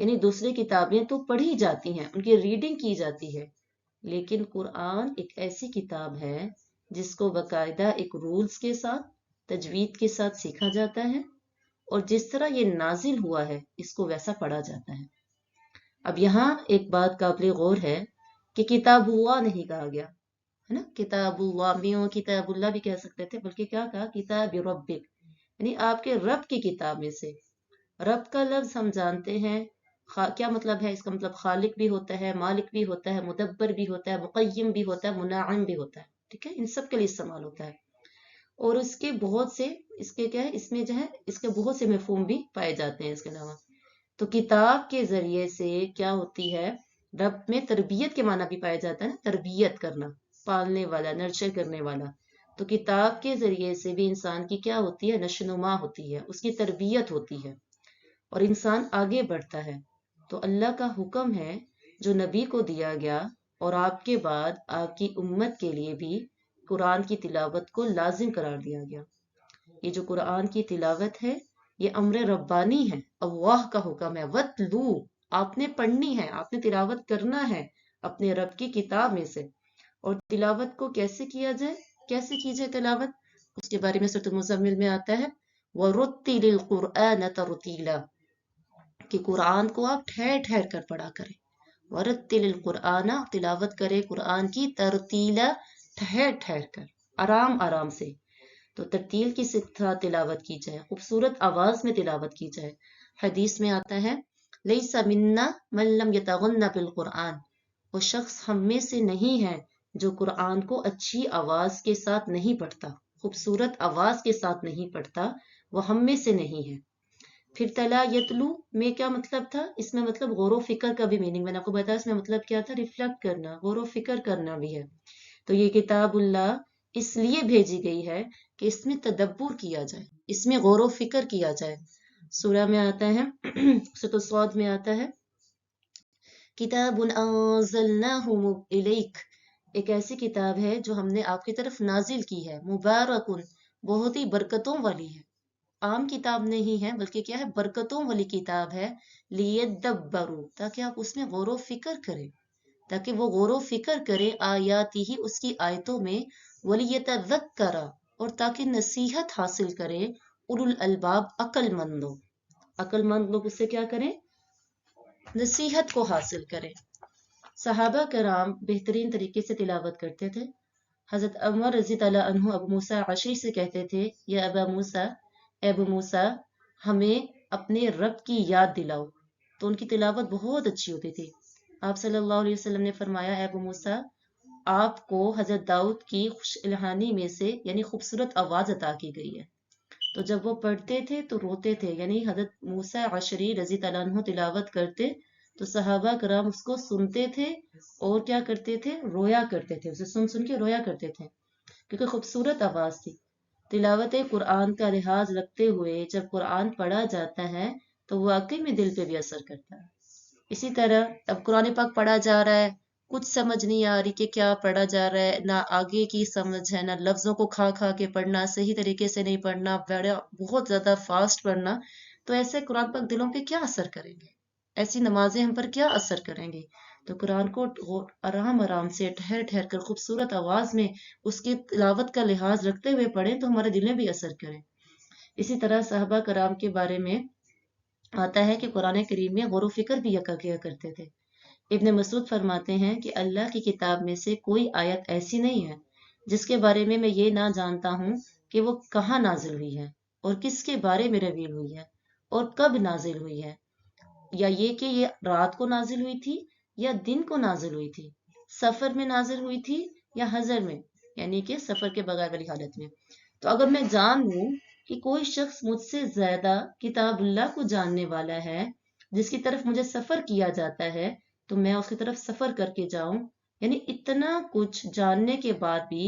یعنی دوسری کتابیں تو پڑھی جاتی ہیں، ان کی ریڈنگ کی جاتی ہے، لیکن قرآن ایک ایسی کتاب ہے جس کو باقاعدہ ایک رولز کے ساتھ، تجوید کے ساتھ سیکھا جاتا ہے، اور جس طرح یہ نازل ہوا ہے اس کو ویسا پڑھا جاتا ہے۔ اب یہاں ایک بات قابل غور ہے کہ کتاب اللہ نہیں کہا گیا ہے نا، کتاب اللہ میں کتاب اللہ بھی کہہ سکتے تھے، بلکہ کیا کہا، کتاب ربک، یعنی آپ کے رب کی کتاب میں سے۔ رب کا لفظ ہم جانتے ہیں کیا مطلب ہے، اس کا مطلب خالق بھی ہوتا ہے، مالک بھی ہوتا ہے، مدبر بھی ہوتا ہے، مقیم بھی ہوتا ہے، منعم بھی ہوتا ہے، ٹھیک ہے، ان سب کے لیے استعمال ہوتا ہے، اور اس کے بہت سے، اس کے کیا ہے، اس میں جو ہے اس کے بہت سے مفہوم بھی پائے جاتے ہیں اس کے علاوہ۔ تو کتاب کے ذریعے سے کیا ہوتی ہے، رب میں تربیت کے معنی بھی پایا جاتا ہے نا، تربیت کرنا، پالنے والا، نرچر کرنے والا۔ تو کتاب کے ذریعے سے بھی انسان کی کیا ہوتی ہے، نشوونما ہوتی ہے، اس کی تربیت ہوتی ہے، اور انسان آگے بڑھتا ہے۔ تو اللہ کا حکم ہے جو نبی کو دیا گیا، اور آپ کے بعد آپ کی امت کے لیے بھی قرآن کی تلاوت کو لازم قرار دیا گیا۔ یہ جو قرآن کی تلاوت ہے یہ امر ربانی ہے، اللہ کا حکم ہے، وَاتْلُو، آپ نے پڑھنی ہے، آپ نے تلاوت کرنا ہے اپنے رب کی کتاب میں سے۔ اور تلاوت کو کیسے کیا جائے، کیسے کی جائے تلاوت، اس کے بارے میں سورۃ المزمل میں آتا ہے وَرُتِّلِ الْقُرْآنَ تَرْتِيلًا، کہ قرآن کو آپ ٹھہر ٹھہر کر پڑھا کریں، وَرَتِّلِ الْقُرْآنَ، تلاوت کرے قرآن کی، ترتیلا، ٹھہر ٹھہر کر، آرام آرام سے۔ تو ترتیل کی طرح تلاوت کی جائے، خوبصورت آواز میں تلاوت کی جائے۔ حدیث میں آتا ہے لیس منا من لم یتغن بالقرآن، وہ شخص ہم میں سے نہیں ہے جو قرآن کو اچھی آواز کے ساتھ نہیں پڑھتا، خوبصورت آواز کے ساتھ نہیں پڑھتا، وہ ہم میں سے نہیں ہے۔ پھر تلا یتلو میں کیا مطلب تھا، اس میں مطلب غور و فکر کا بھی میننگ میں نے آپ کو بتایا، اس میں مطلب کیا تھا، ریفلیکٹ کرنا، غور و فکر کرنا بھی ہے۔ تو یہ کتاب اللہ اس لیے بھیجی گئی ہے کہ اس میں تدبر کیا جائے، اس میں غور و فکر کیا جائے۔ سورہ میں آتا ہے سورۃ الصاد میں آتا ہے کتاب انزلناہ الیک، ایک ایسی کتاب ہے جو ہم نے آپ کی طرف نازل کی ہے، مبارکن، بہت ہی برکتوں والی ہے، عام کتاب نہیں ہے بلکہ کیا ہے، برکتوں والی کتاب ہے، لیدبروا، تاکہ آپ اس میں غور و فکر کریں، تاکہ وہ غور و فکر کرے آیاتی ہی، اس کی آیتوں میں، ولیتذکر، اور تاکہ نصیحت حاصل کرے، اولو الالباب، عقل مند لوگ، عقل مند لوگ اس سے کیا کریں، نصیحت کو حاصل کریں۔ صحابہ کرام بہترین طریقے سے تلاوت کرتے تھے۔ حضرت عمر رضی اللہ عنہ ابو موسیٰ عشری سے کہتے تھے یا ابا موسیٰ، اے ابو موسیٰ، ہمیں اپنے رب کی یاد دلاؤ، تو ان کی تلاوت بہت اچھی ہوتی تھی۔ آپ صلی اللہ علیہ وسلم نے فرمایا، اے ابو موسیٰ، آپ کو حضرت داؤد کی خوش الہانی میں سے یعنی خوبصورت آواز عطا کی گئی ہے، تو جب وہ پڑھتے تھے تو روتے تھے، یعنی حضرت موسیٰ عشری رضی اللہ عنہ تلاوت کرتے تو صحابہ کرام اس کو سنتے تھے اور کیا کرتے تھے، رویا کرتے تھے، اسے سن سن کے رویا کرتے تھے، کیونکہ خوبصورت آواز تھی۔ تلاوت قرآن کا لحاظ رکھتے ہوئے جب قرآن پڑھا جاتا ہے تو واقعی میں دل پہ بھی اثر کرتا ہے۔ اسی طرح اب قرآن پاک پڑھا جا رہا ہے، کچھ سمجھ نہیں آ رہی کہ کیا پڑھا جا رہا ہے، نہ آگے کی سمجھ ہے، نہ لفظوں کو کھا کھا کے پڑھنا، صحیح طریقے سے نہیں پڑھنا، بہت زیادہ فاسٹ پڑھنا، تو ایسے قرآن پاک دلوں پہ کیا اثر کریں گے، ایسی نمازیں ہم پر کیا اثر کریں گی۔ تو قرآن کو آرام آرام سے ٹھہر ٹھہر کر خوبصورت آواز میں اس کی تلاوت کا لحاظ رکھتے ہوئے پڑھیں تو ہمارے دل میں بھی اثر کریں۔ اسی طرح صحابہ کرام کے بارے میں آتا ہے کہ قرآن کریم میں غور و فکر بھی کیا کرتے تھے۔ ابن مسعود فرماتے ہیں کہ اللہ کی کتاب میں سے کوئی آیت ایسی نہیں ہے جس کے بارے میں یہ نہ جانتا ہوں کہ وہ کہاں نازل ہوئی ہے، اور کس کے بارے میں رویل ہوئی ہے، اور کب نازل ہوئی ہے، یا یہ کہ یہ رات کو نازل ہوئی تھی یا دن کو نازل ہوئی تھی، سفر میں نازل ہوئی تھی یا حضر میں، یعنی کہ سفر کے بغیر والی حالت میں۔ تو اگر میں جان لوں کہ کوئی شخص مجھ سے زیادہ کتاب اللہ کو جاننے والا ہے، جس کی طرف مجھے سفر کیا جاتا ہے، تو میں اس کی طرف سفر کر کے جاؤں، یعنی اتنا کچھ جاننے کے بعد بھی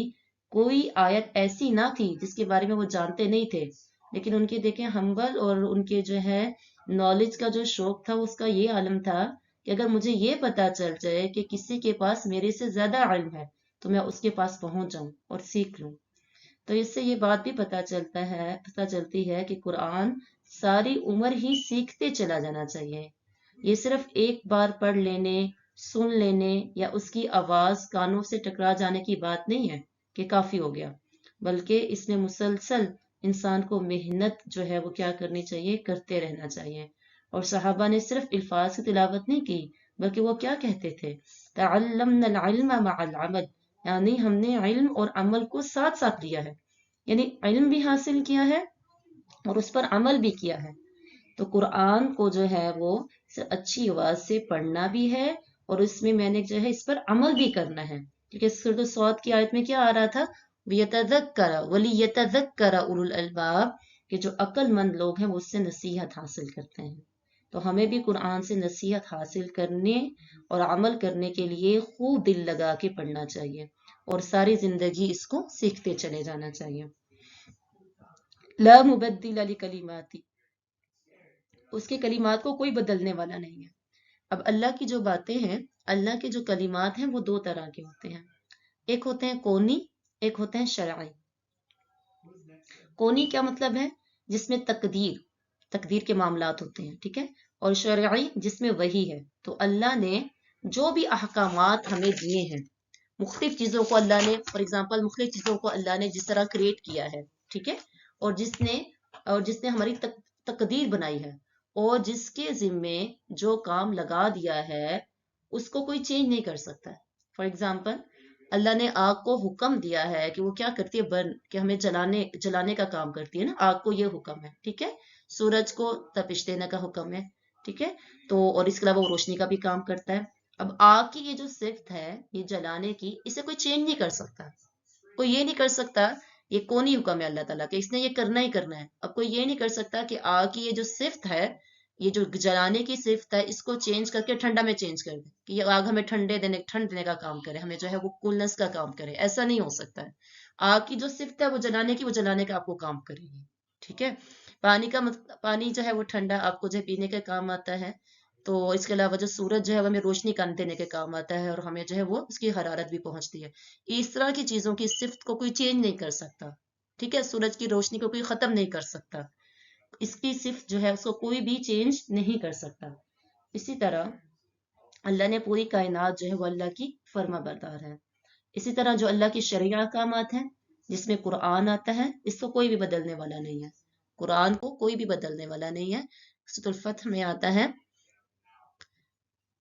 کوئی آیت ایسی نہ تھی جس کے بارے میں وہ جانتے نہیں تھے، لیکن ان کے دیکھیں ہمبل اور ان کے جو ہے نالج کا جو شوق تھا، اس کا یہ عالم تھا کہ اگر مجھے یہ پتا چل جائے کہ کسی کے پاس میرے سے زیادہ علم ہے تو میں اس کے پاس پہنچ جاؤں اور سیکھ لوں۔ تو اس سے یہ بات بھی پتا چلتی ہے کہ قرآن ساری عمر ہی سیکھتے چلا جانا چاہیے، یہ صرف ایک بار پڑھ لینے، سن لینے یا اس کی آواز کانوں سے ٹکرا جانے کی بات نہیں ہے کہ کافی ہو گیا، بلکہ اس میں مسلسل انسان کو محنت جو ہے وہ کیا کرنی چاہیے، کرتے رہنا چاہیے۔ اور صحابہ نے صرف الفاظ کی تلاوت نہیں کی، بلکہ وہ کیا کہتے تھے، تعلمنا العلم مع العمل، یعنی ہم نے علم اور عمل کو ساتھ ساتھ لیا ہے، یعنی علم بھی حاصل کیا ہے اور اس پر عمل بھی کیا ہے۔ تو قرآن کو جو ہے وہ اچھی آواز سے پڑھنا بھی ہے، اور اس میں نے جو ہے اس پر عمل بھی کرنا ہے، کیونکہ سورۃ صاد کی آیت میں کیا آ رہا تھا، وَيَتَذَكَّرَ وَلِيَتَذَكَّرَ أُولُو الْأَلْبَابِ، کہ جو عقل مند لوگ ہیں وہ اس سے نصیحت حاصل کرتے ہیں۔ تو ہمیں بھی قرآن سے نصیحت حاصل کرنے اور عمل کرنے کے لیے خوب دل لگا کے پڑھنا چاہیے، اور ساری زندگی اس کو سیکھتے چلے جانا چاہیے۔ لا مبدل لکلماتی، اس کے کلمات کو کوئی بدلنے والا نہیں ہے۔ اب اللہ کی جو باتیں ہیں، اللہ کے جو کلمات ہیں وہ دو طرح کے ہوتے ہیں، ایک ہوتے ہیں کونی، ایک ہوتے ہیں شرعی۔ کونی کیا مطلب ہے، جس میں تقدیر کے معاملات ہوتے ہیں، ٹھیک ہے، اور شرعی جس میں وحی ہے۔ تو اللہ نے جو بھی احکامات ہمیں دیے ہیں، مختلف چیزوں کو اللہ نے، فار ایگزامپل مختلف چیزوں کو اللہ نے جس طرح کریٹ کیا ہے، ٹھیک ہے، اور جس نے ہماری تقدیر بنائی ہے، اور جس کے ذمے جو کام لگا دیا ہے اس کو کوئی چینج نہیں کر سکتا۔ فار ایگزامپل اللہ نے آگ کو حکم دیا ہے کہ وہ کیا کرتی ہے، برن، کہ ہمیں جلانے کا کام کرتی ہے نا، آگ کو یہ حکم ہے، ٹھیک ہے، سورج کو تپش دینے کا حکم ہے، ٹھیک ہے، تو اور اس کے علاوہ وہ روشنی کا بھی کام کرتا ہے۔ اب آگ کی یہ جو صفت ہے، یہ جلانے کی، اسے کوئی چینج نہیں کر سکتا، کوئی یہ نہیں کر سکتا، یہ کونی حکم ہے اللہ تعالیٰ کہ اس نے یہ کرنا ہی کرنا ہے۔ اب کوئی یہ نہیں کر سکتا کہ آگ کی یہ جو صفت ہے، یہ جو جلانے کی صفت ہے، اس کو چینج کر کے ٹھنڈا میں چینج کر دے، کہ یہ آگ ہمیں ٹھنڈ دینے کا کام کرے، ہمیں جو ہے وہ کولنس کا کام کرے، ایسا نہیں ہو سکتا ہے۔ آگ کی جو صفت ہے وہ جلانے کی، وہ جلانے کا آپ کو کام کرے گی، ٹھیک ہے۔ پانی جو ہے وہ ٹھنڈا آپ کو جو ہے پینے کے کام آتا ہے، تو اس کے علاوہ جو سورج جو ہے وہ ہمیں روشنی کا دینے کے کام آتا ہے، اور ہمیں جو ہے وہ اس کی حرارت بھی پہنچتی ہے۔ اس طرح کی چیزوں کی صفت کو کوئی چینج نہیں کر سکتا، ٹھیک ہے، سورج کی روشنی کو کوئی ختم نہیں کر سکتا، اس کی صفت جو ہے اس کو کوئی بھی چینج نہیں کر سکتا۔ اسی طرح اللہ نے پوری کائنات جو ہے وہ اللہ کی فرما بردار ہے۔ اسی طرح جو اللہ کی شرعی احکامات ہیں، جس میں قرآن آتا ہے، اس کو کوئی بھی بدلنے والا نہیں ہے، قرآن کو کوئی بھی بدلنے والا نہیں ہے۔ سورۃ الفتح میں آتا ہے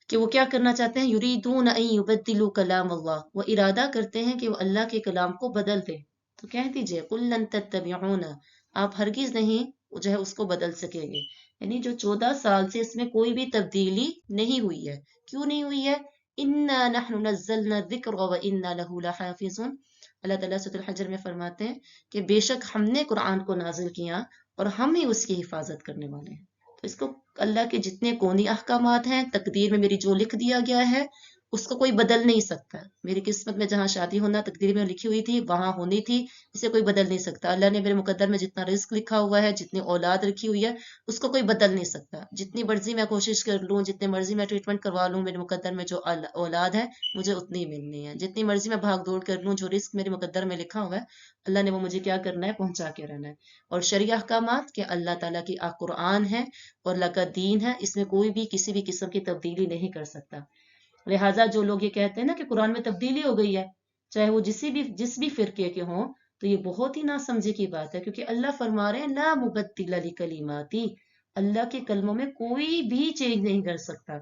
کہ وہ کیا کرنا چاہتے ہیں، یریدون ان یبدلوا کلام اللہ، وہ ارادہ کرتے ہیں کہ وہ اللہ کے کلام کو بدل دیں۔ تو کہہ دیجئے قل لن تتبعونا، آپ ہرگز نہیں جو ہے اس کو بدل سکیں گے، یعنی جو 14 سال سے اس میں کوئی بھی تبدیلی نہیں ہوئی ہے۔ کیوں نہیں ہوئی ہے، انا نحن نزلنا الذکر وانا له لحافظون، اللہ تعالیٰ سورۃ الحجر میں فرماتے ہیں کہ بے شک ہم نے قرآن کو نازل کیا اور ہم ہی اس کی حفاظت کرنے والے ہیں۔ تو اس کو اللہ کے جتنے کونی احکامات ہیں، تقدیر میں میری جو لکھ دیا گیا ہے اس کو کوئی بدل نہیں سکتا۔ میری قسمت میں جہاں شادی ہونا تقدیر میں لکھی ہوئی تھی وہاں ہونی تھی، اسے کوئی بدل نہیں سکتا۔ اللہ نے میرے مقدر میں جتنا رزق لکھا ہوا ہے، جتنی اولاد رکھی ہوئی ہے، اس کو کوئی بدل نہیں سکتا۔ جتنی مرضی میں کوشش کر لوں، جتنی مرضی میں ٹریٹمنٹ کروا لوں، میرے مقدر میں جو اولاد ہے مجھے اتنی ہی ملنی ہے۔ جتنی مرضی میں بھاگ دوڑ کر لوں، جو رزق میرے مقدر میں لکھا ہوا ہے اللہ نے وہ مجھے کیا کرنا ہے، پہنچا کے رہنا ہے۔ اور شرعی احکامات کہ اللہ تعالیٰ کی قرآن ہے اور اللہ کا دین ہے، اس میں کوئی بھی کسی بھی قسم کی تبدیلی نہیں کر سکتا۔ لہٰذا جو لوگ یہ کہتے ہیں نا کہ قرآن میں تبدیلی ہو گئی ہے، چاہے وہ جس بھی فرقے کے ہوں، تو یہ بہت ہی ناسمجھی کی بات ہے، کیونکہ اللہ فرما رہے ہیں لا مبدل لکلماتی، اللہ کے کلموں میں کوئی بھی چینج نہیں کر سکتا۔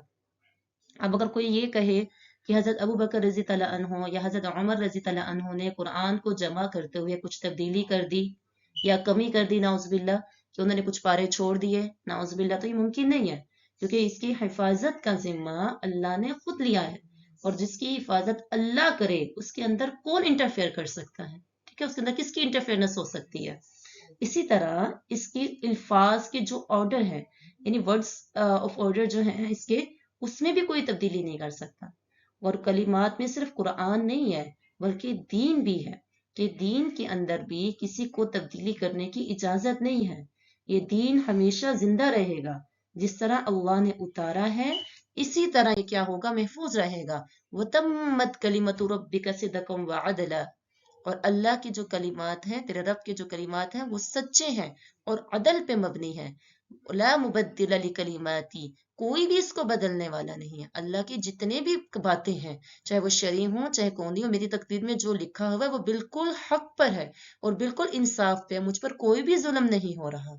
اب اگر کوئی یہ کہے کہ حضرت ابو بکر رضی اللہ عنہ یا حضرت عمر رضی اللہ عنہ نے قرآن کو جمع کرتے ہوئے کچھ تبدیلی کر دی یا کمی کر دی، نعوذ باللہ، کہ انہوں نے کچھ پارے چھوڑ دیے، نعوذ باللہ، تو یہ ممکن نہیں ہے، کیونکہ اس کی حفاظت کا ذمہ اللہ نے خود لیا ہے، اور جس کی حفاظت اللہ کرے اس کے اندر کون انٹرفیئر کر سکتا ہے، ٹھیک ہے، اس کے اندر کس کی انٹرفیئرنس ہو سکتی ہے۔ اسی طرح اس کی الفاظ کے جو آرڈر ہیں، یعنی ورڈز آف آرڈر جو ہیں اس کے، اس میں بھی کوئی تبدیلی نہیں کر سکتا۔ اور کلمات میں صرف قرآن نہیں ہے بلکہ دین بھی ہے، کہ دین کے اندر بھی کسی کو تبدیلی کرنے کی اجازت نہیں ہے۔ یہ دین ہمیشہ زندہ رہے گا، جس طرح اللہ نے اتارا ہے اسی طرح یہ کیا ہوگا، محفوظ رہے گا۔ وَتَمَّتْ كَلِمَةُ رَبِّكَ صِدْقًا وَعَدْلًا، اور اللہ کی جو کلمات ہیں، تیرے رب کے جو کلمات ہیں وہ سچے ہیں اور عدل پہ مبنی ہیں۔ لا مبدل لکلماتی، کوئی بھی اس کو بدلنے والا نہیں ہے. اللہ کی جتنے بھی باتیں ہیں، چاہے وہ شرعی ہوں چاہے کونی ہو، میری تقدیر میں جو لکھا ہوا ہے وہ بالکل حق پر ہے اور بالکل انصاف پہ ہے. مجھ پر کوئی بھی ظلم نہیں ہو رہا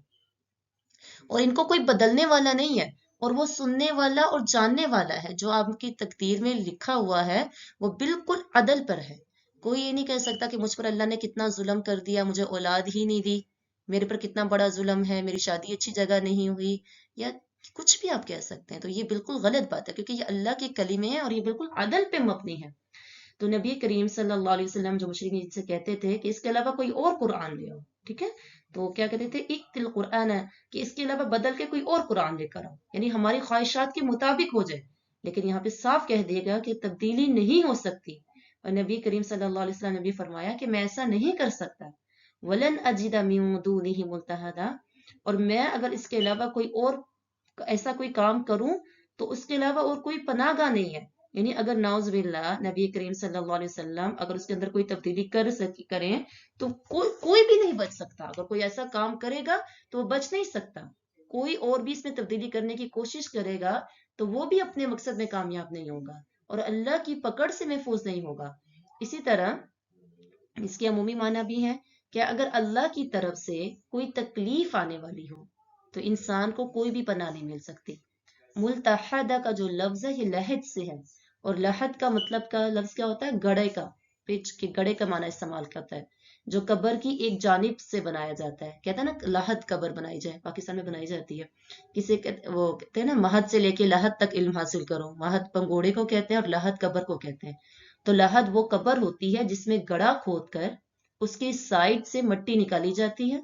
اور ان کو کوئی بدلنے والا نہیں ہے. اور وہ سننے والا اور جاننے والا ہے. جو آپ کی تقدیر میں لکھا ہوا ہے وہ بالکل عدل پر ہے. کوئی یہ نہیں کہہ سکتا کہ مجھ پر اللہ نے کتنا ظلم کر دیا، مجھے اولاد ہی نہیں دی، میرے پر کتنا بڑا ظلم ہے، میری شادی اچھی جگہ نہیں ہوئی، یا کچھ بھی آپ کہہ سکتے ہیں. تو یہ بالکل غلط بات ہے، کیونکہ یہ اللہ کے کلمے ہیں اور یہ بالکل عدل پہ مبنی ہے. تو نبی کریم صلی اللہ علیہ وسلم جو مشرکین سے کہتے تھے کہ اس کے علاوہ کوئی اور قرآن لے آؤ، ٹھیک ہے، تو کیا کہتے تھے اقتل قرآن، کہ اس کے علاوہ بدل کے کوئی اور قرآن لے کر آؤ، یعنی ہماری خواہشات کے مطابق ہو جائے. لیکن یہاں پہ صاف کہہ دے گا کہ تبدیلی نہیں ہو سکتی. اور نبی کریم صلی اللہ علیہ وسلم نے بھی فرمایا کہ میں ایسا نہیں کر سکتا. ولن اجد من دونه ملتحدا، اور میں اگر اس کے علاوہ کوئی اور ایسا کوئی کام کروں تو اس کے علاوہ اور کوئی پناہ گاہ نہیں ہے. یعنی اگر نعوذ باللہ نبی کریم صلی اللہ علیہ وسلم اگر اس کے اندر کوئی تبدیلی کریں تو کوئی بھی نہیں بچ سکتا. اگر کوئی ایسا کام کرے گا تو وہ بچ نہیں سکتا. کوئی اور بھی اس میں تبدیلی کرنے کی کوشش کرے گا تو وہ بھی اپنے مقصد میں کامیاب نہیں ہوگا اور اللہ کی پکڑ سے محفوظ نہیں ہوگا. اسی طرح اس کے عمومی معنی بھی ہے کہ اگر اللہ کی طرف سے کوئی تکلیف آنے والی ہو تو انسان کو کوئی بھی پناہ نہیں مل سکتی. ملتحدہ کا جو لفظ ہے یہ لحد سے ہے، اور لحد کا مطلب کا لفظ کیا ہوتا ہے؟ گڑے کا، پچ کے گڑے کا معنی استعمال کرتا ہے، جو قبر کی ایک جانب سے بنایا جاتا ہے. کہتا ہے نا لحد قبر بنائی جائے، پاکستان میں بنائی جاتی ہے. وہ کہتے ہیں نا مہد سے لے کے لحد تک علم حاصل کرو. مہد پنگوڑے کو کہتے ہیں اور لحد قبر کو کہتے ہیں. تو لحد وہ قبر ہوتی ہے جس میں گڑا کھود کر اس کی سائڈ سے مٹی نکالی جاتی ہے،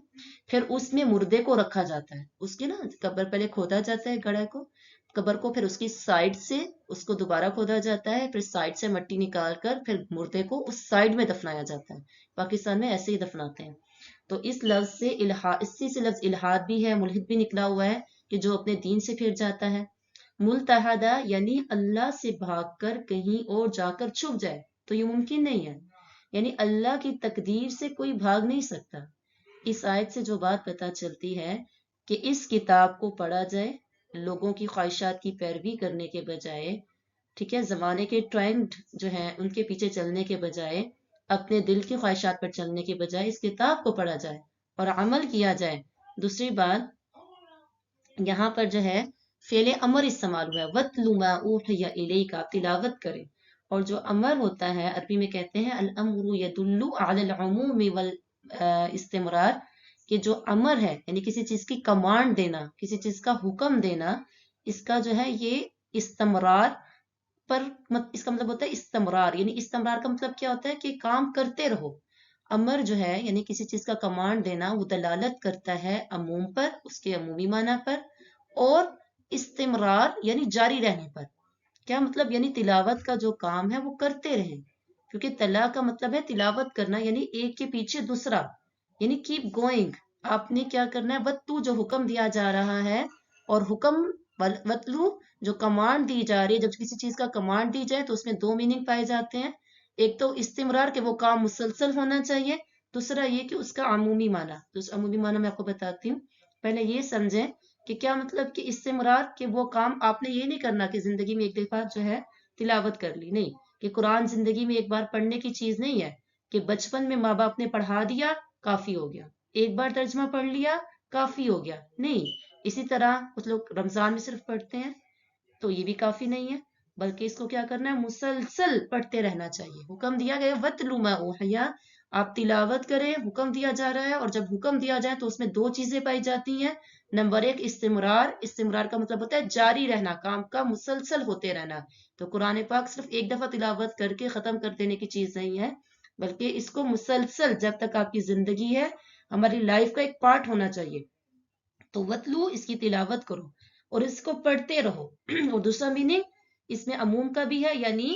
پھر اس میں مردے کو رکھا جاتا ہے. اس کے نا قبر پہلے کھودا جاتا ہے گڑا کو، قبر کو، پھر اس کی سائڈ سے اس کو دوبارہ کھودا جاتا ہے، پھر سائڈ سے مٹی نکال کر پھر مردے کو اس سائڈ میں دفنایا جاتا ہے. پاکستان میں ایسے ہی دفناتے ہیں. تو اس لفظ سے اسی سے لفظ الحاد بھی ہے، ملحد بھی نکلا ہوا ہے کہ جو اپنے دین سے پھر جاتا ہے. ملتحدہ یعنی اللہ سے بھاگ کر کہیں اور جا کر چھپ جائے تو یہ ممکن نہیں ہے. یعنی اللہ کی تقدیر سے کوئی بھاگ نہیں سکتا. اس آیت سے جو بات پتہ چلتی ہے کہ اس کتاب کو پڑھا جائے لوگوں کی خواہشات کی پیروی کرنے کے بجائے، ٹھیک ہے، زمانے کے ٹرینڈ جو ہیں ان کے پیچھے چلنے کے بجائے، اپنے دل کی خواہشات پر چلنے کے بجائے اس کتاب کو پڑھا جائے اور عمل کیا جائے. دوسری بات یہاں پر جو ہے فعل امر استعمال ہوا ہے، وَاتْلُ مَا أُوحِيَ إِلَيْكَ، آپ تلاوت کریں. اور جو امر ہوتا ہے عربی میں کہتے ہیں الامر يدل على العموم والاستمرار، کہ جو امر ہے یعنی کسی چیز کی کمانڈ دینا، کسی چیز کا حکم دینا، اس کا جو ہے یہ استمرار پر، اس کا مطلب ہوتا ہے استمرار. یعنی استمرار کا مطلب کیا ہوتا ہے کہ کام کرتے رہو. امر جو ہے یعنی کسی چیز کا کمانڈ دینا وہ دلالت کرتا ہے عموم پر، اس کے عمومی معنی پر، اور استمرار یعنی جاری رہنے پر. کیا مطلب؟ یعنی تلاوت کا جو کام ہے وہ کرتے رہیں، کیونکہ تلا کا مطلب ہے تلاوت کرنا، یعنی ایک کے پیچھے دوسرا، یعنی کیپ گوئنگ. آپ نے کیا کرنا ہے؟ وَتْلُو جو حکم دیا جا رہا ہے، اور حکم وَتْلُو جو کمانڈ دی جا رہی ہے. جب کسی چیز کا کمانڈ دی جائے تو اس میں دو میننگ پائے جاتے ہیں. ایک تو استمرار کہ وہ کام مسلسل ہونا چاہیے، دوسرا یہ کہ اس کا عمومی معنی. تو اس عمومی معنی میں آپ کو بتاتی ہوں. پہلے یہ سمجھیں کہ کیا مطلب کہ استمرار کہ وہ کام آپ نے یہ نہیں کرنا کہ زندگی میں ایک دفعہ جو ہے تلاوت کر لی، نہیں، کہ قرآن زندگی میں ایک بار پڑھنے کی چیز نہیں ہے کہ بچپن میں ماں باپ نے پڑھا دیا کافی ہو گیا، ایک بار ترجمہ پڑھ لیا کافی ہو گیا، نہیں. اسی طرح کچھ لوگ رمضان میں صرف پڑھتے ہیں تو یہ بھی کافی نہیں ہے، بلکہ اس کو کیا کرنا ہے؟ مسلسل پڑھتے رہنا چاہیے. حکم دیا گیا وَاتْلُ مَا أُوحِيَ، آپ تلاوت کریں، حکم دیا جا رہا ہے. اور جب حکم دیا جائے تو اس میں دو چیزیں پائی جاتی ہیں. نمبر ایک استمرار. استمرار کا مطلب ہوتا ہے جاری رہنا، کام کا مسلسل ہوتے رہنا. تو قرآن پاک صرف ایک دفعہ تلاوت کر کے ختم کر دینے کی چیز نہیں ہے، بلکہ اس کو مسلسل جب تک آپ کی زندگی ہے، ہماری لائف کا ایک پارٹ ہونا چاہیے. تو وَتْلُو اس کی تلاوت کرو اور اس کو پڑھتے رہو. اور دوسرا میننگ اس میں عموم کا بھی ہے، یعنی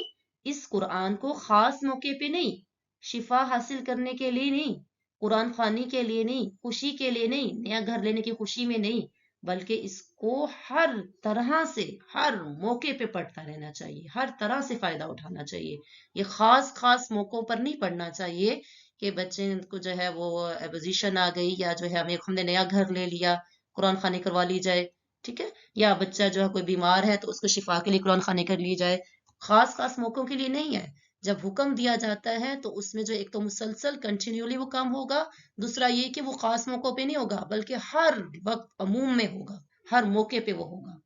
اس قرآن کو خاص موقع پہ نہیں، شفا حاصل کرنے کے لیے نہیں، قرآن خوانی کے لیے نہیں، خوشی کے لیے نہیں، نیا گھر لینے کی خوشی میں نہیں، بلکہ اس کو ہر طرح سے ہر موقع پہ پڑھتا رہنا چاہیے، ہر طرح سے فائدہ اٹھانا چاہیے. یہ خاص خاص موقعوں پر نہیں پڑھنا چاہیے کہ بچے کو جو ہے وہ پوزیشن آ گئی، یا جو ہے ہم نے نیا گھر لے لیا قرآن خوانی کروا لی جائے، ٹھیک ہے، یا بچہ جو ہے کوئی بیمار ہے تو اس کو شفا کے لیے قرآن خوانی کر لی جائے، خاص خاص موقعوں کے لیے نہیں ہے۔ جب حکم دیا جاتا ہے تو اس میں جو ایک تو مسلسل کنٹینیولی وہ کام ہوگا، دوسرا یہ کہ وہ خاص موقعوں پہ نہیں ہوگا بلکہ ہر وقت عموم میں ہوگا، ہر موقع پہ وہ ہوگا،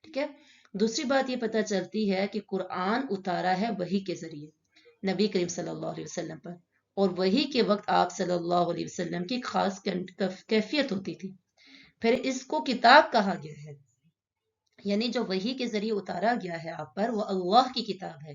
ٹھیک ہے۔ دوسری بات یہ پتہ چلتی ہے کہ قرآن اتارا ہے وحی کے ذریعے نبی کریم صلی اللہ علیہ وسلم پر، اور وحی کے وقت آپ صلی اللہ علیہ وسلم کی خاص کیفیت ہوتی تھی، پھر اس کو کتاب کہا گیا ہے، یعنی جو وحی کے ذریعے اتارا گیا ہے آپ پر وہ اللہ کی کتاب ہے،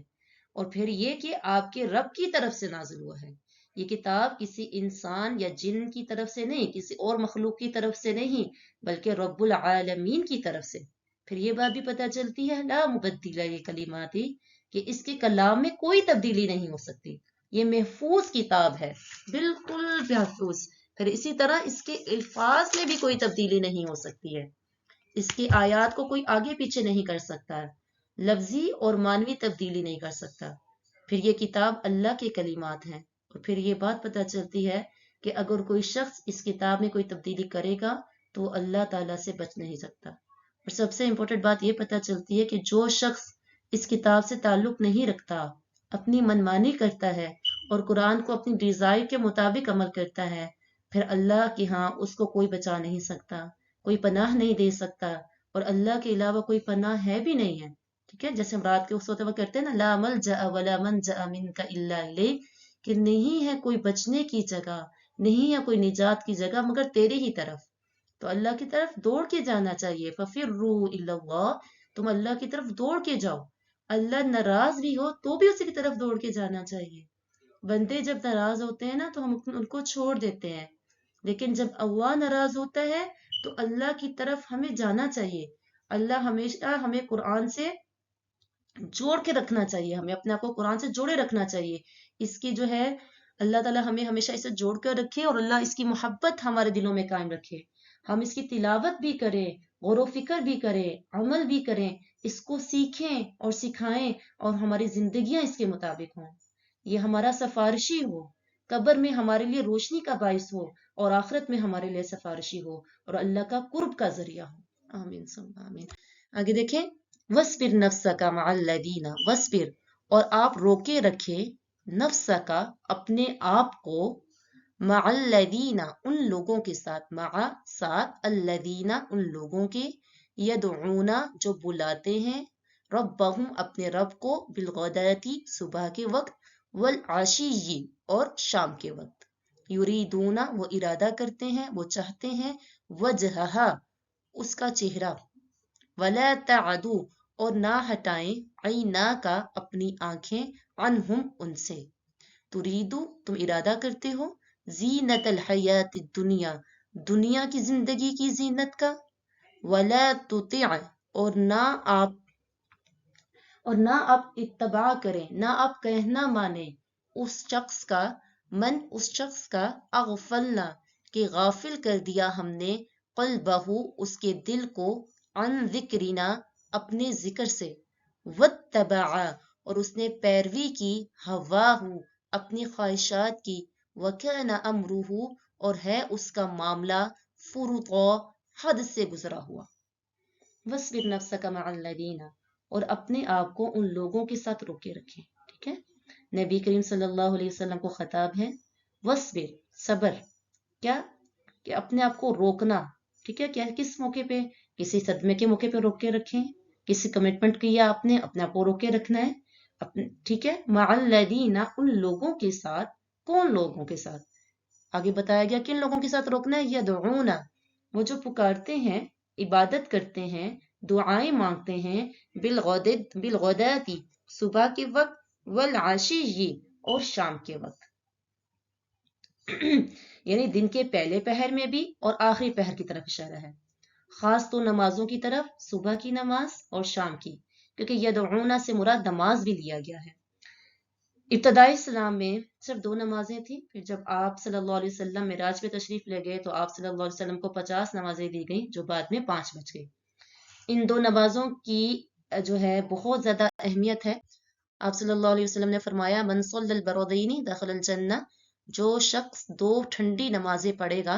اور پھر یہ کہ آپ کے رب کی طرف سے نازل ہوا ہے، یہ کتاب کسی انسان یا جن کی طرف سے نہیں، کسی اور مخلوق کی طرف سے نہیں، بلکہ رب العالمین کی طرف سے۔ پھر یہ بات بھی پتہ چلتی ہے لا مبدل لکلماتی، کہ اس کے کلام میں کوئی تبدیلی نہیں ہو سکتی، یہ محفوظ کتاب ہے، بالکل محفوظ۔ پھر اسی طرح اس کے الفاظ میں بھی کوئی تبدیلی نہیں ہو سکتی ہے، اس کی آیات کو کوئی آگے پیچھے نہیں کر سکتا، لفظی اور معنوی تبدیلی نہیں کر سکتا۔ پھر یہ کتاب اللہ کے کلمات ہیں، اور پھر یہ بات پتہ چلتی ہے کہ اگر کوئی شخص اس کتاب میں کوئی تبدیلی کرے گا تو وہ اللہ تعالیٰ سے بچ نہیں سکتا۔ اور سب سے امپورٹنٹ بات یہ پتہ چلتی ہے کہ جو شخص اس کتاب سے تعلق نہیں رکھتا، اپنی منمانی کرتا ہے اور قرآن کو اپنی ڈیزائر کے مطابق عمل کرتا ہے، پھر اللہ کے ہاں اس کو کوئی بچا نہیں سکتا، کوئی پناہ نہیں دے سکتا، اور اللہ کے علاوہ کوئی پناہ ہے بھی نہیں ہے، ٹھیک ہے۔ جیسے ہم رات کے سوتے وقت کرتے ہیں نا لا ملجأ ولا منجأ منک الا الیک، کہ نہیں ہے کوئی بچنے کی جگہ، نہیں ہے کوئی نجات کی جگہ مگر تیرے ہی طرف، تو اللہ کی طرف دوڑ کے جانا چاہیے۔ فَفِرُّوا إِلَى اللَّهِ، تم اللہ کی طرف دوڑ کے جاؤ، اللہ ناراض بھی ہو تو بھی اسی کی طرف دوڑ کے جانا چاہیے۔ بندے جب ناراض ہوتے ہیں نا تو ہم ان کو چھوڑ دیتے ہیں، لیکن جب اللہ ناراض ہوتا ہے تو اللہ کی طرف ہمیں جانا چاہیے۔ اللہ ہمیشہ ہمیں قرآن سے جوڑ کے رکھنا چاہیے، ہمیں اپنے آپ کو قرآن سے جوڑے رکھنا چاہیے، اس کی جو ہے اللہ تعالیٰ ہمیں ہمیشہ اسے جوڑ کر رکھے، اور اللہ اس کی محبت ہمارے دلوں میں قائم رکھے، ہم اس کی تلاوت بھی کریں، غور و فکر بھی کریں، عمل بھی کریں، اس کو سیکھیں اور سکھائیں، اور ہماری زندگیاں اس کے مطابق ہوں، یہ ہمارا سفارشی ہو، قبر میں ہمارے لیے روشنی کا باعث ہو، اور آخرت میں ہمارے لیے سفارشی ہو، اور اللہ کا قرب کا ذریعہ ہو۔ آمین ثم آمین۔ آگے دیکھیں، وَاصْبِرْ نَفْسَكَ مَعَ الَّذِينَ، وَاصْبِرْ، اور آپ روکے رکھے، نفسک اپنے آپ کو، مع الذین ان لوگوں کے ساتھ، مع ساتھ، الذین ان لوگوں کے، یدعون جو بلاتے ہیں، ربہم اپنے رب کو، بالغداتی صبح کے وقت، والعشی اور شام کے وقت، یریدون وہ ارادہ کرتے ہیں، وہ چاہتے ہیں، وجہہا اس کا چہرہ، ولا تعدو اور نہ ہٹائیں، عیناک اپنی آنکھیں، عنہم ان سے، تریدو تم ارادہ کرتے ہو، زینت الحیات الدنیا دنیا کی زندگی کی زینت کا، ولا تطع اور نہ آپ اتباع کریں، نہ آپ کہنا مانیں، اس شخص کا اغفلنا کہ غافل کر دیا ہم نے، قلبہ اس کے دل کو، عن ذکرنا اپنے ذکر سے، واتبع اور اس نے پیروی کی، ہواہ اپنی خواہشات کی، وکان امرہ اور ہے اس کا معاملہ، فرطا حد سے گزرا ہوا۔ وَاصْبِرْ نَفْسَكَ مَعَ الَّذِينَ اور اپنے آپ کو ان لوگوں کے ساتھ روکے رکھیں، ٹھیک ہے۔ نبی کریم صلی اللہ علیہ وسلم کو خطاب ہے، وَاصْبِرْ صبر، کیا کہ اپنے آپ کو روکنا، ٹھیک ہے، کیا کس موقع پہ، کسی صدمے کے موقع پہ روک کے رکھیں، کسی کمٹمنٹ کیا آپ نے، اپنے آپ کو روک کے رکھنا ہے، ٹھیک ہے۔ مع الذین ان لوگوں کے ساتھ، کون لوگوں کے ساتھ، آگے بتایا گیا کن لوگوں کے ساتھ روکنا ہے، یدعون وہ جو پکارتے ہیں، عبادت کرتے ہیں، دعائیں مانگتے ہیں، بالغداتی صبح کے وقت، والعشی اور شام کے وقت، یعنی دن کے پہلے پہر میں بھی اور آخری پہر کی طرف اشارہ ہے، خاص تو نمازوں کی طرف، صبح کی نماز اور شام کی، کیونکہ یدعون سے مراد نماز بھی لیا گیا ہے۔ ابتدائی اسلام میں صرف 2 نمازیں تھیں، پھر جب آپ صلی اللہ علیہ وسلم معراج پہ تشریف لے گئے تو آپ صلی اللہ علیہ وسلم کو 50 نمازیں دی گئیں، جو بعد میں 5 بچ گئی۔ ان 2 نمازوں کی جو ہے بہت زیادہ اہمیت ہے۔ آپ صلی اللہ علیہ وسلم نے فرمایا، من صلی البردین دخل الجنہ، جو شخص 2 ٹھنڈی نمازیں پڑھے گا